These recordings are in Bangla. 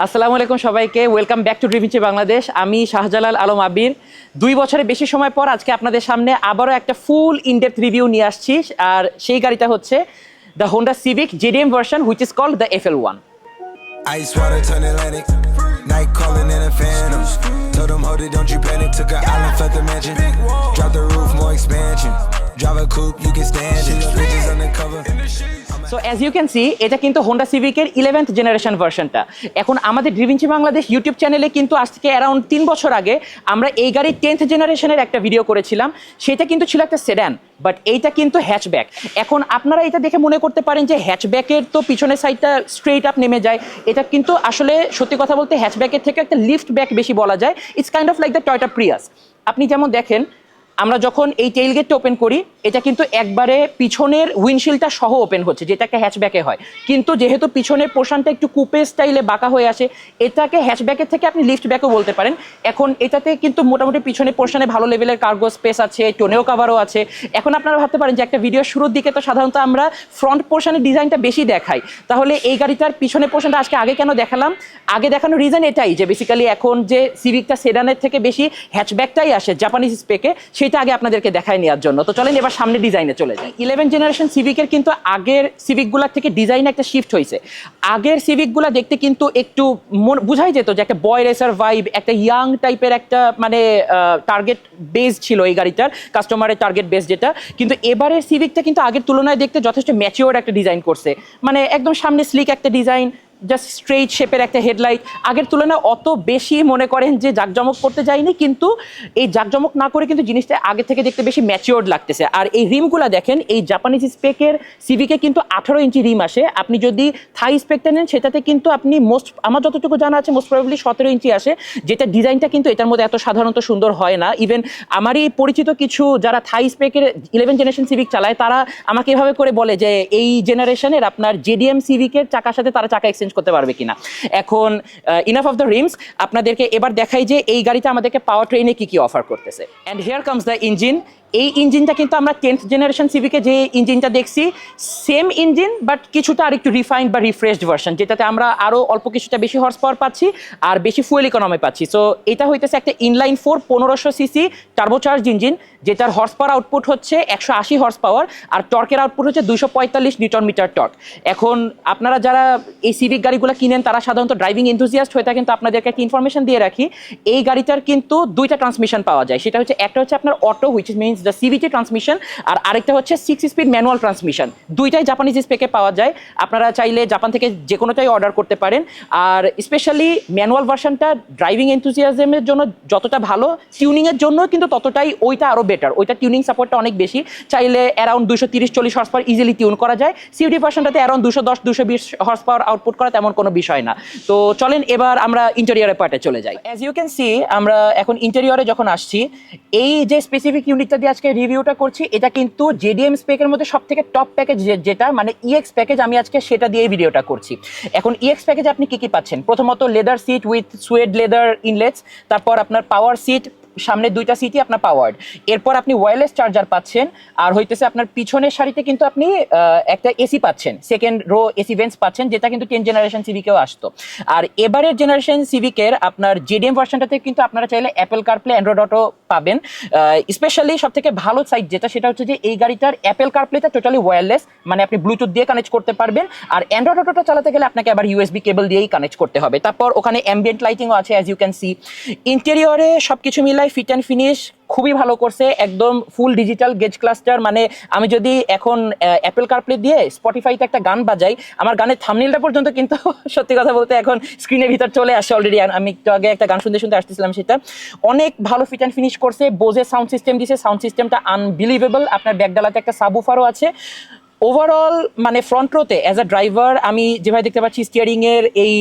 আসসালামু আলাইকুম সবাইকে, welcome back to dream in Bangladesh. আমি শাহজালাল আলম আবির। 2 বছরের বেশি সময় পর আজকে আপনাদের সামনে আবারও একটা ফুল ইনডেপথ রিভিউ নিয়ে আসছি। আর সেই গাড়িটা হচ্ছে the Honda Civic JDM version, which is called the FL1। Ice water turn Atlantic. Night calling in a phantom. Told them, hold it, don't you panic. Took an island, left the mansion. Drop the roof, more expansion. Drive a coupe, you can stand it. Bridges undercover. So as you can see, এটা কিন্তু হোন্ডা সিভিকের 11th জেনারেশন ভার্সনটা। এখন আমাদের ড্রিভিঞ্চি বাংলাদেশ ইউটিউব চ্যানেলে কিন্তু আজ থেকে অ্যারাউন্ড 3 বছর আগে আমরা এই গাড়ির 10th জেনারেশনের একটা ভিডিও করেছিলাম। সেটা কিন্তু ছিল একটা সেডান, বাট এইটা কিন্তু হ্যাচব্যাক। এখন আপনারা এটা দেখে মনে করতে পারেন যে হ্যাচব্যাকের তো পিছনের সাইডটা স্ট্রেট আপ নেমে যায়। এটা কিন্তু আসলে সত্যি কথা বলতে হ্যাচব্যাকের থেকে একটা লিফট ব্যাক বেশি বলা যায়। It's kind of like the Toyota Prius. আপনি যেমন দেখেন, আমরা যখন এই টেইল গেটটা ওপেন করি, এটা কিন্তু একবারে পিছনের উইন্ডশিল্ডটা সহ ওপেন হচ্ছে, যেটা একটা হ্যাচব্যাকে হয়। কিন্তু যেহেতু পিছনের পোর্শনটা একটু কুপে স্টাইলে বাঁকা হয়ে আসে, এটাকে হ্যাচব্যাকের থেকে আপনি লিফট ব্যাকও বলতে পারেন। এখন এটাতে কিন্তু মোটামুটি পিছনের পোর্শনে ভালো লেভেলের কার্গো স্পেস আছে, টোনেও কাভারও আছে। এখন আপনারা ভাবতে পারেন যে একটা ভিডিও শুরুর দিকে তো সাধারণত আমরা ফ্রন্ট পোর্শনের ডিজাইনটা বেশি দেখাই, তাহলে এই গাড়িটার পিছনের পোর্শনটা আগে কেন দেখালাম? আগে দেখানোর রিজন এটাই যে বেসিক্যালি এখন যে সিভিকটা সেডানের থেকে বেশি হ্যাচব্যাকটাই আসে জাপানিজ স্পেকে, সেটা আগে আপনাদেরকে দেখায় নেওয়ার জন্য। তো চলেন এবার সামনে ডিজাইনে চলে যাই। 11 জেনারেশন সিভিকের কিন্তু আগের সিভিকগুলোর থেকে ডিজাইনে একটা শিফট হয়েছে। আগের সিভিকগুলো দেখতে কিন্তু একটু বোঝাই যেত যে একটা বয় রেসার ভাইব, একটা ইয়াং টাইপের একটা মানে টার্গেট বেস ছিল এই গাড়িটার, কাস্টমারের টার্গেট বেস যেটা। কিন্তু এবারের সিভিকটা কিন্তু আগের তুলনায় দেখতে যথেষ্ট ম্যাচিওর একটা ডিজাইন করছে। মানে একদম সামনে স্লিক একটা ডিজাইন, জাস্ট স্ট্রেইট শেপের একটা হেডলাইট। আগের তুলনায় অত বেশি মনে করেন যে জাকজমক করতে যায়নি, কিন্তু এই জাকজমক না করে কিন্তু জিনিসটা আগে থেকে দেখতে বেশি ম্যাচিওর্ড লাগতেছে। আর এই রিমগুলো দেখেন, এই জাপানিজ স্পেকের সিভিকে কিন্তু 18 ইঞ্চি রিম আসে। আপনি যদি থাই স্পেকটা নেন, সেটাতে কিন্তু আপনি আমার যতটুকু জানা আছে মোস্ট প্রবাবলি 17 ইঞ্চি আসে, যেটা ডিজাইনটা কিন্তু এটার মধ্যে এত সাধারণত সুন্দর হয় না। ইভেন আমারই পরিচিত কিছু যারা থাই স্পেকের 11 জেনারেশন সিভিক চালায়, তারা আমাকে এভাবে করে বলে যে এই জেনারেশনের আপনার জেডিএম সিভিকের চাকার সাথে তারা চাকা এক্সচেঞ্জ করতে পারবে কিনা। এখন ইনাফ অফ দ্য রিমস, আপনাদেরকে এবার দেখাই যে এই গাড়িটা আমাদেরকে পাওয়ার ট্রেনে কি অফার করতেছে। And here comes the engine. এই ইঞ্জিনটা কিন্তু আমরা 10th জেনারেশন সিভিকে যে ইঞ্জিনটা দেখছি, সেম ইঞ্জিন বাট কিছুটা আর একটু রিফাইন্ড বা রিফ্রেশড ভার্সন, যেটাতে আমরা আরও অল্প কিছুটা বেশি হর্স পাওয়ার পাচ্ছি আর বেশি ফুয়েল ইকোনমি পাচ্ছি। সো এটা হইতেছে একটা ইনলাইন 4 1500 সিসি টার্বোচার্জ ইঞ্জিন, যেটার হর্স পাওয়ার আউটপুট হচ্ছে 180 হর্স পাওয়ার, আর টর্কের আউটপুট হচ্ছে 245 নিউটন মিটার টর্ক। এখন আপনারা যারা এই সিভিক গাড়িগুলো কিনেন, তারা সাধারণত ড্রাইভিং এনথুজিয়াস্ট হয়ে থাকেন। তো আপনাদেরকে একটা ইনফরমেশন দিয়ে রাখি, এই গাড়িটার কিন্তু 2টা ট্রান্সমিশন পাওয়া যায়। সেটা হচ্ছে একটা হচ্ছে আপনার auto, which means the CVT transmission, আর আরেকটা হচ্ছে 6 স্পিড ম্যানুয়াল ট্রান্সমিশন। দুইটাই জাপানিজ স্পেকে পাওয়া যায়। আপনারা চাইলে জাপান থেকে যে কোনোটাই অর্ডার করতে পারেন। আর স্পেশালি ম্যানুয়াল ভার্সনটা ড্রাইভিং এনথুজিয়াজমের জন্য যতটা ভালো, টিউনিংয়ের জন্য কিন্তু ততটাই ওইটা আরও বেটার। ওইটা টিউনিং সাপোর্টটা অনেক বেশি, চাইলে around 230-40 horse power easily tune করা যায়। সিভিটি ভার্সনটাতে অ্যারাউন্ড 210-220 হর্স পাওয়ার আউটপুট করা তেমন কোনো বিষয় না। তো চলেন এবার আমরা ইন্টেরিয়রের পার্টে চলে যাই। অ্যাজ ইউ ক্যান সি, আমরা এখন ইন্টেরিয়রে যখন আসছি, এই যে স্পেসিফিক ইউনিটটা দিয়ে আজকে রিভিউটা করছি, এটা কিন্তু জেডিএম স্পেকের মধ্যে সব থেকে টপ প্যাকেজ, যেটা মানে ইএক্স প্যাকেজ, আমি আজকে সেটা দিয়ে ভিডিওটা করছি। এখন ইএক্স প্যাকেজে আপনি কি পাচ্ছেন? প্রথমত leather seat with suede leather ইনলেটস, তারপর আপনার পাওয়ার সিট, সামনে 2টা সিটই আপনার পাওয়ার্ড। এরপর আপনি ওয়্যারলেস চার্জার পাচ্ছেন, আর হইতেছে আপনার পিছনের সারিতে কিন্তু আপনি একটা এসি পাচ্ছেন, সেকেন্ড রো এসি ভেন্টস পাচ্ছেন, যেটা কিন্তু 10 জেনারেশন সিভিকেও আসতো। আর এবারের জেনারেশন সিভিকের আপনার জেডিএম ভার্সনটাতে কিন্তু আপনারা চাইলে অ্যাপেল কারপ্লে, অ্যান্ড্রয়েড অটো পাবেন। স্পেশালি সব থেকে ভালো সাইড যেটা, সেটা হচ্ছে যে এই গাড়িটার অ্যাপেল কারপ্লেটা টোটালি ওয়্যারলেস, মানে আপনি ব্লুটুথ দিয়ে কানেক্ট করতে পারবেন। আর অ্যান্ড্রয়েড অটোটা চালাতে গেলে আপনাকে আবার ইউএসবি কেবল দিয়েই কানেক্ট করতে হবে। তারপর ওখানে অ্যাম্বিয়েন্ট লাইটিংও আছে, অ্যাজ ইউ ক্যান সি। ইন্টেরিয়রে সবকিছু মিলাই ফিট অ্যান্ড ফিনিশ খুবই ভালো করছে, একদম ফুল ডিজিটাল গেজ ক্লাস্টার। মানে আমি যদি এখন অ্যাপেল কারপ্লে দিয়ে স্পটিফাইতে একটা গান বাজাই, আমার গানের থাম্বনেইলটা পর্যন্ত কিন্তু সত্যি কথা বলতে এখন স্ক্রিনের ভিতর চলে আসে অলরেডি। আমি একটু আগে একটা গান শুনতে শুনতে আসতেছিলাম, সেটা অনেক ভালো ফিট অ্যান্ড ফিনিশ করছে। বোজে সাউন্ড সিস্টেম দিছে, সাউন্ড সিস্টেমটা আনবিলিভেবল। আপনার ব্যাকডালাতে একটা সাবউফারও আছে। ওভারঅল মানে ফ্রন্ট রোতে অ্যাজ আ ড্রাইভার আমি যেভাবে দেখতে পাচ্ছি, স্টিয়ারিং এর এই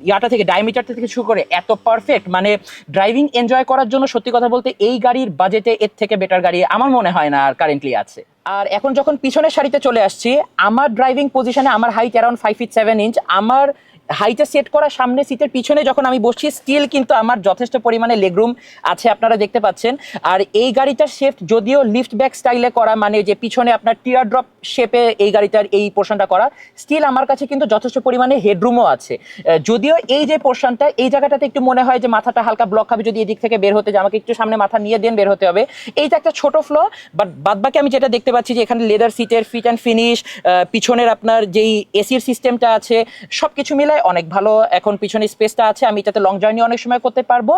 ইয়াটা থেকে, ডায়ামিটারটা থেকে শুরু করে এত পারফেক্ট, মানে ড্রাইভিং এনজয় করার জন্য সত্যি কথা বলতে এই গাড়ির বাজেটে এর থেকে বেটার গাড়ি আমার মনে হয় না আর কারেন্টলি আছে। আর এখন যখন পিছনের সারিতে চলে আসছি, আমার ড্রাইভিং পজিশনে আমার হাইট অ্যারাউন্ড 5 ফিট 7 ইঞ্চ। আমার হাইটে সেট করা সামনে সিটের পিছনে যখন আমি বসছি স্টিল কিন্তু আমার যথেষ্ট পরিমাণে লেগরুম আছে, আপনারা দেখতে পাচ্ছেন। আর এই গাড়িটার শেফট যদিও লিফট ব্যাক স্টাইলে করা, মানে যে পিছনে আপনার টিয়ার ড্রপ শেপে এই গাড়িটার এই পোর্শনটা করা, স্টিল আমার কাছে কিন্তু যথেষ্ট পরিমাণে হেডরুমও আছে। যদিও এই যে পোর্শনটা, এই জায়গাটাতে একটু মনে হয় যে মাথাটা হালকা ব্লক হবে যদি এদিক থেকে বের হতে, যে আমাকে একটু সামনে মাথা নিয়ে দেন বের হতে হবে। এইটা একটা ছোট ফ্লো, বাট বাদবাকি আমি যেটা দেখতে পাচ্ছি যে এখানে লেদার সিটের ফিট অ্যান্ড ফিনিশ, পিছনের আপনার যেই এসির সিস্টেমটা আছে সবকিছু মিলায় অনেক ভালো। এখন পিছনে স্পেসটা আছে, আমি এটাতে লং জার্নি অনেক সময় করতে পারবো।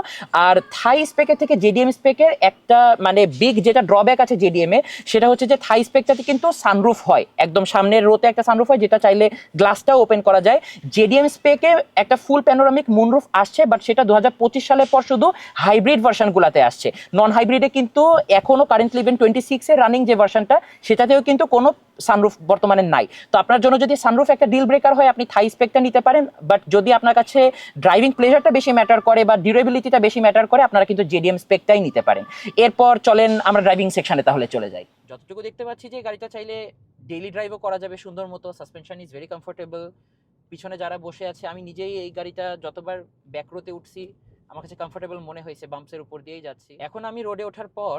আর থাই স্পেকের থেকে জেডিএম স্পেকের একটা মানে বিগ যেটা ড্রব্যাক আছে জেডিএম এ, সেটা হচ্ছে যে থাই স্পেকটাতে কিন্তু সানরুফ হয়, একদম সামনের রোতে একটা সানরুফ হয় যেটা চাইলে গ্লাসটাও ওপেন করা যায়। জেডিএম স্পেকে একটা ফুল প্যানোরামিক মুনরুফ আসছে, বাট সেটা 2025 সালের পর শুধু হাইব্রিড ভার্সনগুলোতে আসছে। নন হাইব্রিডে কিন্তু এখনো কারেন্টলি ইভেন 26 এর রানিং যে ভার্সনটা, সেটাতেও কিন্তু কোনো সানরুফ বর্তমানে নাই। তো আপনার জন্য যদি সানরুফ একটা ডিল ব্রেকার হয়, আপনি থাই স্পেকটা নিতে পারেন। বাট যদি আপনার কাছে ড্রাইভিং প্লেজারটা বেশি ম্যাটার করে বা ডিউরেবিলিটিটা বেশি ম্যাটার করে, আপনারা কিন্তু জেডিএম স্পেকটাই নিতে পারেন। এরপর চলেন আমরা ড্রাইভিং সেকশনে তাহলে চলে যাই। যতটুকু দেখতে পাচ্ছি যে গাড়িটা চাইলে ডেইলি ড্রাইভও করা যাবে সুন্দর মতো। Suspension is very comfortable. পিছনে যারা বসে আছে, আমি নিজেই এই গাড়িটা যতবার ব্যাক রোতে উঠছি আমার কাছে কমফোর্টেবল মনে হয়েছে, বাম্পসের উপর দিয়েই যাচ্ছি। এখন আমি রোডে ওঠার পর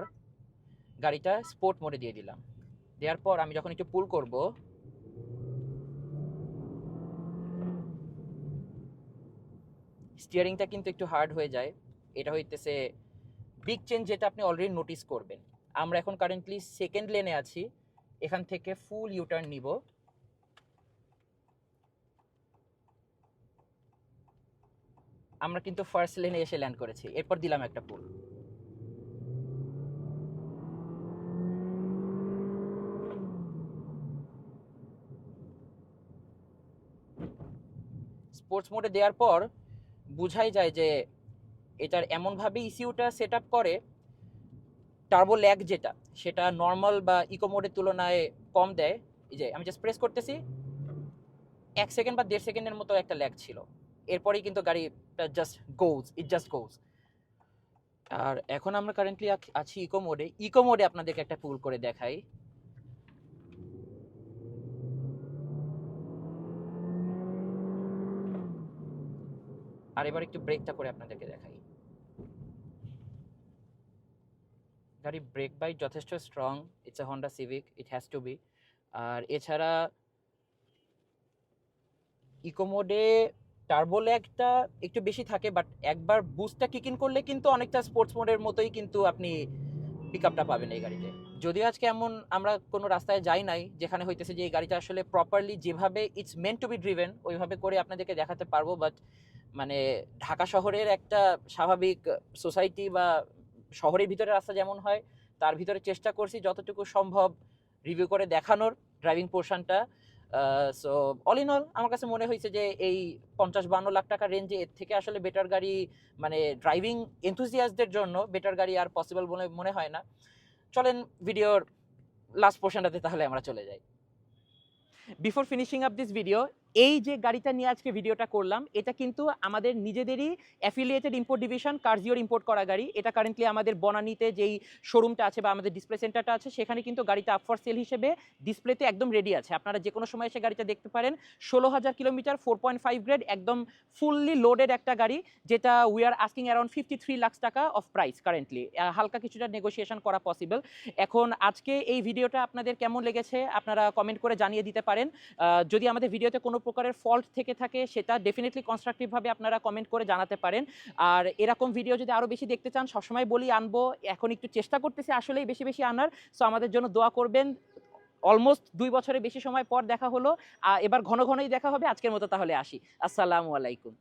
গাড়িটা স্পোর্ট মোডে দিয়ে দিলাম। দেওয়ার পর আমি যখন একটু পুল করব, স্টিয়ারিংটা কিন্তু একটু হার্ড হয়ে যায়। এটা হইতেছে বিগ চেঞ্জ, যেটা আপনি অলরেডি নোটিস করবেন। আমরা এখন কারেন্টলি সেকেন্ড লেনে আছি, এখান থেকে ফুল ইউটার্ন নিব। আমরা কিন্তু ফার্স্ট লেনে এসে ল্যান্ড করেছি, এরপর দিলাম একটা পুল। স্পোর্টস মোডে দেওয়ার পর বোঝাই যায় যে এটার এমনভাবে ইসিউটা সেট আপ করে, টার্বো ল্যাগ যেটা সেটা নর্মাল বা ইকো মোডের তুলনায় কম দেয়। এই যে আমি জাস্ট প্রেস করতেছি, 1 সেকেন্ড বা 1.5 সেকেন্ডের মতো একটা ল্যাগ ছিল, এরপরেই কিন্তু গাড়িটা জাস্ট গোজ। আর এখন আমরা কারেন্টলি আছি ইকো মোডে। ইকো মোডে আপনাদেরকে একটা পুল করে দেখাই। আর এবার একটু ব্রেকটা করে আপনাদেরকে দেখাই। গাড়ি ব্রেক বাইট যথেষ্ট strong, it's a Honda Civic, it has to be. আর এছাড়া ইকো মোডে টার্বো ল্যাগটা একটু বেশি থাকে, বাট একবার বুস্টটা কিক ইন করলে কিন্তু অনেকটা স্পোর্টস মোডের মতোই কিন্তু আপনি পিকআপটা পাবেন এই গাড়িতে। যদিও আজকে এমন আমরা কোনো রাস্তায় যাই নাই যেখানে হইতেছে যে এই গাড়িটা আসলে প্রপারলি যেভাবে it's meant two B driven ওইভাবে করে আপনাদেরকে দেখাতে পারবো, বাট মানে ঢাকা শহরের একটা স্বাভাবিক সোসাইটি বা শহরের ভিতরে রাস্তা যেমন হয় তার ভিতরে চেষ্টা করছি যতটুকু সম্ভব রিভিউ করে দেখানোর ড্রাইভিং পোর্শনটা। সো অল ইন অল আমার কাছে মনে হয়েছে যে এই 50-52 লাখ টাকা রেঞ্জে এর থেকে আসলে বেটার গাড়ি, মানে ড্রাইভিং এনথুজিয়াস্টদের জন্য বেটার গাড়ি আর পসিবল বলে মনে হয় না। চলেন ভিডিওর লাস্ট পোর্শনটাতে তাহলে আমরা চলে যাই। Before finishing up this video, এই যে গাড়িটা নিয়ে আজকে ভিডিওটা করলাম এটা কিন্তু আমাদের নিজেদেরই অ্যাফিলিয়েটেড ইম্পোর্ট ডিভিশন কার্জিওর ইম্পোর্ট করা গাড়ি। এটা কারেন্টলি আমাদের বনানীতে যেই শোরুমটা আছে বা আমাদের ডিসপ্লে সেন্টারটা আছে সেখানে কিন্তু গাড়িটা আপ ফর সেল হিসেবে ডিসপ্লেতে একদম রেডি আছে। আপনারা যে কোনো সময় এসে গাড়িটা দেখতে পারেন। 16,000 কিলোমিটার, 4.5 গ্রেড, একদম ফুললি লোডেড একটা গাড়ি, যেটা we are asking around 53 lakh টাকা অফ প্রাইস কারেন্টলি। হালকা কিছুটা নেগোসিয়েশন করা পসিবল। এখন আজকে এই ভিডিওটা আপনাদের কেমন লেগেছে আপনারা কমেন্ট করে জানিয়ে দিতে পারেন। যদি আমাদের ভিডিওতে কোনো প্রকারের ফল্ট থেকে থাকে সেটা ডেফিনেটলি কনস্ট্রাকটিভভাবে আপনারা কমেন্ট করে জানাতে পারেন। আর এরকম ভিডিও যদি আরও বেশি দেখতে চান সবসময় বলি আনবো, এখন একটু চেষ্টা করতেছি আসলেই বেশি বেশি আনার। সো আমাদের জন্য দোয়া করবেন। অলমোস্ট 2 বছরের বেশি সময় পর দেখা হলো, এবার ঘন ঘনই দেখা হবে। আজকের মতো তাহলে আসি। আসসালামু আলাইকুম।